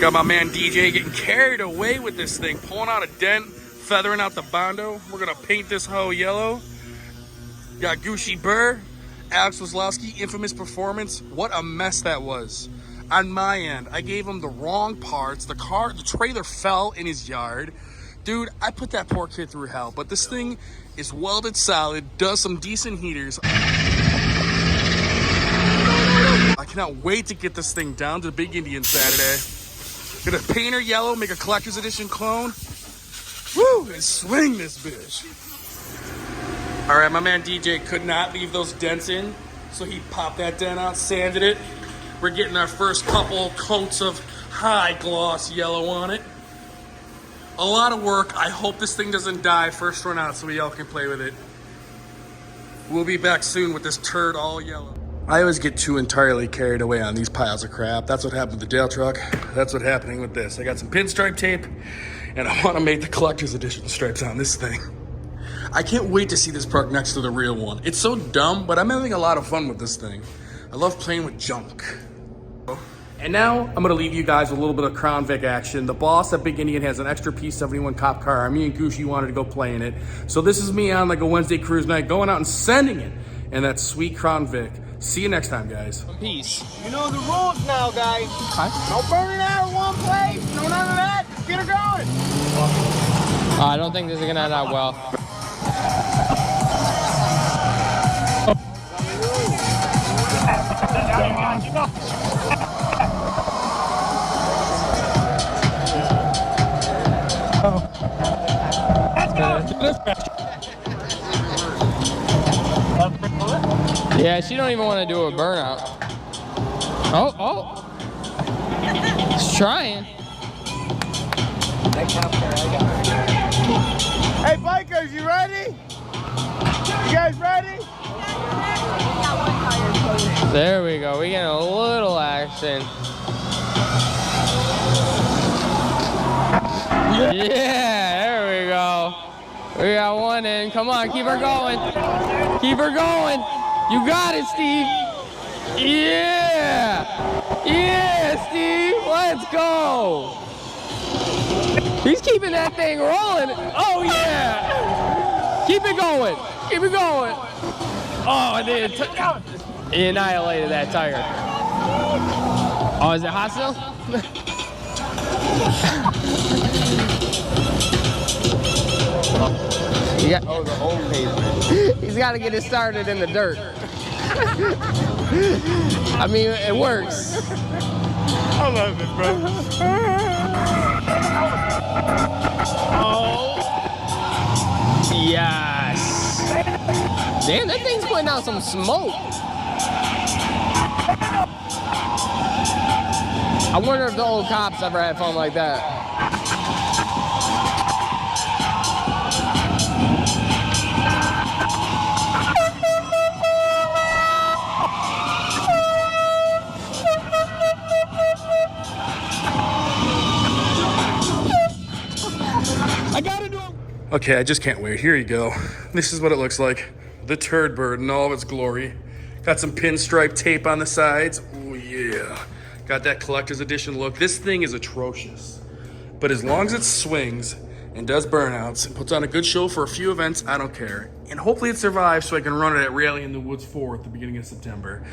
Got my man DJ getting carried away with this thing, pulling out a dent, feathering out the Bondo. We're gonna paint this hoe yellow. Got Gucci Burr, Alex Wazlowski, infamous performance. What a mess that was. On my end, I gave him the wrong parts. The trailer fell in his yard. Dude, I put that poor kid through hell, but this thing is welded solid, does some decent heaters. I cannot wait to get this thing down to the Big Indian Saturday. Gonna paint her yellow, make a collector's edition clone. Woo, and swing this bitch. All right, my man DJ could not leave those dents in, so he popped that dent out, sanded it. We're getting our first couple coats of high gloss yellow on it. A lot of work. I hope this thing doesn't die first run out so we all can play with it. We'll be back soon with this turd all yellow. I always get too entirely carried away on these piles of crap. That's what happened with the Dale truck. That's what's happening with this. I got some pinstripe tape and I want to make the collector's edition stripes on this thing. I can't wait to see this truck next to the real one. It's so dumb, but I'm having a lot of fun with this thing. I love playing with junk. And now I'm gonna leave you guys with a little bit of Crown Vic action. The boss at Big Indian has an extra P71 cop car. Me and Gucci wanted to go play in it. So this is me on like a Wednesday cruise night, going out and sending it in that sweet Crown Vic. See you next time, guys. Peace. You know the rules now, guys. Hi. No burning out in one place. No none of that. Just get her going. I don't think this is gonna end out well. Yeah, she don't even want to do a burnout. Oh. She's trying. Hey, bikers, you ready? You guys ready? There we go. We get a little action. Yeah, there we go. We got one in. Come on, keep her going. Keep her going. You got it, Steve. Yeah. Yeah, Steve. Let's go. He's keeping that thing rolling. Oh, yeah. Keep it going. Keep it going. Oh, it did. He annihilated that tire. Oh, is it hot still? Yeah. Oh, the old pavement. He's got to get it started in the dirt. I mean, it works. I love it, bro. Oh. Yes. Damn, that thing's putting out some smoke. I wonder if the old cops ever had fun like that. Okay, I just can't wait. Here you go. This is what it looks like. The Turdbird in all of its glory. Got some pinstripe tape on the sides. Oh yeah. Got that collector's edition look. This thing is atrocious. But as long as it swings and does burnouts and puts on a good show for a few events, I don't care. And hopefully it survives so I can run it at Rally in the Woods 4 at the beginning of September.